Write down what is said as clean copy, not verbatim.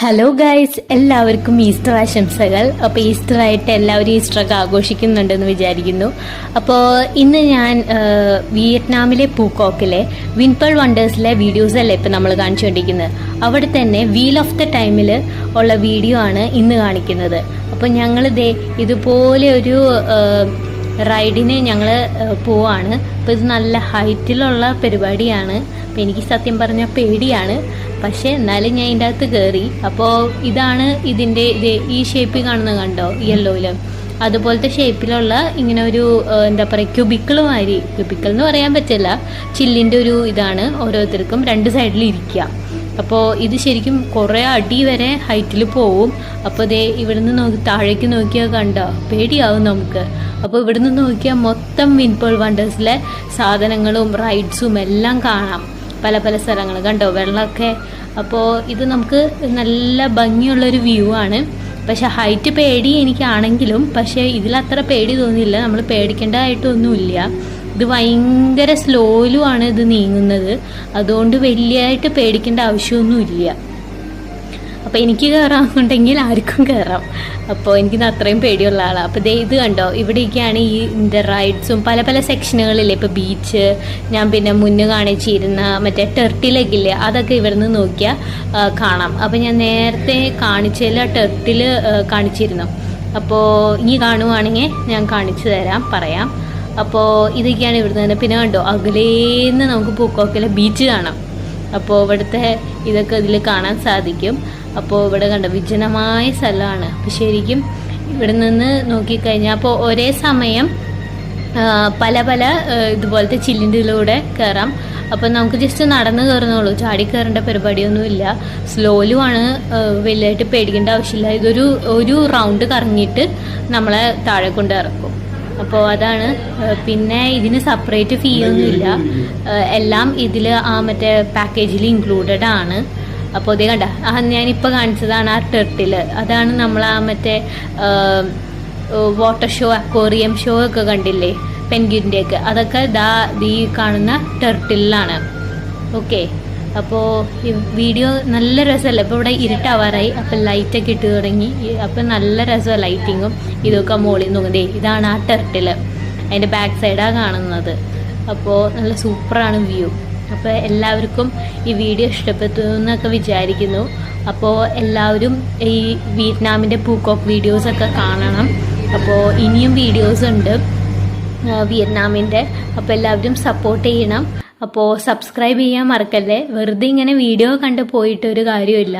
Hello guys, എല്ലാവർക്കും Easter ആശംസകൾ. അപ്പോൾ ഈസ്റ്റർ ആയിട്ട് എല്ലാവരും ഈസ്റ്ററൊക്കെ ആഘോഷിക്കുന്നുണ്ടെന്ന് വിചാരിക്കുന്നു. അപ്പോൾ ഇന്ന് ഞാൻ വിയറ്റ്നാമിലെ പൂക്കോക്കിലെ വിൻപേൾ വണ്ടേഴ്സിലെ വീഡിയോസ് അല്ലേ ഇപ്പം നമ്മൾ കാണിച്ചുകൊണ്ടിരിക്കുന്നത്. അവിടെ തന്നെ വീൽ ഓഫ് ദ ടൈമിൽ ഉള്ള വീഡിയോ ആണ് ഇന്ന് കാണിക്കുന്നത്. അപ്പോൾ ഞങ്ങൾ ഇതുപോലെ ഒരു റൈഡിന് ഞങ്ങൾ പോവാണ്. അപ്പോൾ ഇത് നല്ല ഹൈറ്റിലുള്ള പരിപാടിയാണ്. അപ്പോൾ എനിക്ക് സത്യം പറഞ്ഞാൽ പേടിയാണ്, പക്ഷേ എന്നാലും ഞാൻ ഇതിൻ്റെ അകത്ത് കയറി. അപ്പോൾ ഇതാണ് ഇതിൻ്റെ ഈ ഷേപ്പിൽ കാണുന്നത് കണ്ടോ, യെല്ലോയിൽ അതുപോലത്തെ ഷേപ്പിലുള്ള ഇങ്ങനെ ഒരു എന്താ പറയുക ക്യൂബിക്കിൾ മാതിരി. ക്യൂബിക്കിൾ എന്ന് പറയാൻ പറ്റില്ല, ചില്ലിൻ്റെ ഒരു ഇതാണ്. ഓരോരുത്തർക്കും രണ്ട് സൈഡിൽ ഇരിക്കുക. അപ്പോൾ ഇത് ശരിക്കും കുറേ അടി വരെ ഹൈറ്റിൽ പോവും. അപ്പോൾ ഇവിടുന്ന് താഴേക്ക് നോക്കിയാൽ കണ്ടോ പേടിയാവും നമുക്ക്. അപ്പോൾ ഇവിടുന്ന് നോക്കിയാൽ മൊത്തം വിൻപേൾ വണ്ടേഴ്സിലെ സാധനങ്ങളും റൈഡ്സും എല്ലാം കാണാം. പല പല സ്ഥലങ്ങൾ കണ്ടോ, വെള്ളമൊക്കെ. അപ്പോൾ ഇത് നമുക്ക് നല്ല ഭംഗിയുള്ളൊരു വ്യൂ ആണ്. പക്ഷെ ഹൈറ്റ് പേടി എനിക്കാണെങ്കിലും പക്ഷേ ഇതിലത്ര പേടി തോന്നിയില്ല. നമ്മൾ പേടിക്കേണ്ടതായിട്ടൊന്നുമില്ല. ഇത് ഭയങ്കര സ്ലോയിലുമാണ് ഇത് നീങ്ങുന്നത്, അതുകൊണ്ട് വലിയതായിട്ട് പേടിക്കേണ്ട ആവശ്യമൊന്നുമില്ല. അപ്പോൾ എനിക്ക് കയറാമെന്നുണ്ടെങ്കിൽ ആർക്കും കയറാം. അപ്പോൾ എനിക്കിത് അത്രയും പേടിയുള്ള ആളാണ്. അപ്പോൾ ഇത് കണ്ടോ, ഇവിടെയൊക്കെയാണ് ഇതിൻ്റെ റൈഡ്സും പല പല സെക്ഷനുകളില്ലേ. ഇപ്പോൾ ബീച്ച്, ഞാൻ പിന്നെ മുന്നേ കാണിച്ചിരുന്ന മറ്റേ ടെർട്ടിലേക്കില്ലേ, അതൊക്കെ ഇവിടുന്ന് നോക്കിയാൽ കാണാം. അപ്പോൾ ഞാൻ നേരത്തെ കാണിച്ചതിൽ ടെർട്ടിൽ കാണിച്ചിരുന്നു. അപ്പോൾ ഇനി കാണുവാണെങ്കിൽ ഞാൻ കാണിച്ചു പറയാം. അപ്പോൾ ഇതൊക്കെയാണ് ഇവിടുന്ന് തന്നെ. പിന്നെ കണ്ടോ, അകലേന്ന് നമുക്ക് പൂക്കോക്കിലെ ബീച്ച് കാണാം. അപ്പോൾ ഇവിടുത്തെ ഇതൊക്കെ ഇതിൽ കാണാൻ സാധിക്കും. അപ്പോൾ ഇവിടെ കണ്ടോ വിജനമായ സ്ഥലമാണ്. അപ്പോൾ ശരിക്കും ഇവിടെ നിന്ന് നോക്കിക്കഴിഞ്ഞാൽ അപ്പോൾ ഒരേ സമയം പല പല ഇതുപോലത്തെ ചില്ലിൻ്റെയിലൂടെ കയറാം. അപ്പോൾ നമുക്ക് ജസ്റ്റ് നടന്ന് കയറുന്നുള്ളൂ, ചാടി കയറേണ്ട പരിപാടിയൊന്നുമില്ല. സ്ലോയിലുമാണ്, വലിയതായിട്ട് പേടിക്കേണ്ട ആവശ്യമില്ല. ഒരു റൗണ്ട് കറങ്ങിയിട്ട് നമ്മളെ താഴെ കൊണ്ട് ഇറക്കും. അപ്പോൾ അതാണ്. പിന്നെ ഇതിന് സെപ്പറേറ്റ് ഫീ ഒന്നുമില്ല, എല്ലാം ഇതിൽ മറ്റേ പാക്കേജിൽ ഇൻക്ലൂഡഡ് ആണ്. അപ്പോൾ ഇതേ കണ്ട, ഞാനിപ്പോൾ കാണിച്ചതാണ് ആ ടെർട്ടിൽ. അതാണ് നമ്മൾ മറ്റേ വാട്ടർ ഷോ, അക്വേറിയം ഷോ ഒക്കെ കണ്ടില്ലേ, പെൻഗ്വിൻ്റെയൊക്കെ, അതൊക്കെ ഈ കാണുന്ന ടെർട്ടിലാണ്. ഓക്കെ, അപ്പോൾ ഈ വീഡിയോ നല്ല രസമല്ലേ. ഇപ്പോൾ ഇവിടെ ഇരുട്ടാവാറായി, അപ്പോൾ ലൈറ്റൊക്കെ ഇട്ട് തുടങ്ങി. അപ്പോൾ നല്ല രസമാണ് ലൈറ്റിങ്ങും ഇതൊക്കെ മുകളിൽ നോക്കുന്നതേ. ഇതാണ് ആ ടെർട്ടിൽ, അതിൻ്റെ ബാക്ക് സൈഡാണ് കാണുന്നത്. അപ്പോൾ നല്ല സൂപ്പറാണ് വ്യൂ. അപ്പോൾ എല്ലാവർക്കും ഈ വീഡിയോ ഇഷ്ടപ്പെട്ടു എന്നൊക്കെ വിചാരിക്കുന്നു. അപ്പോൾ എല്ലാവരും ഈ വിയറ്റ്നാമിൻ്റെ പൂക്കോക്ക് വീഡിയോസൊക്കെ കാണണം. അപ്പോൾ ഇനിയും വീഡിയോസ് ഉണ്ട് വിയറ്റ്നാമിൻ്റെ. അപ്പോൾ എല്ലാവരും സപ്പോർട്ട് ചെയ്യണം. അപ്പോൾ സബ്സ്ക്രൈബ് ചെയ്യാൻ മറക്കല്ലേ. വെറുതെ ഇങ്ങനെ വീഡിയോ കണ്ട് പോയിട്ടൊരു കാര്യമില്ല.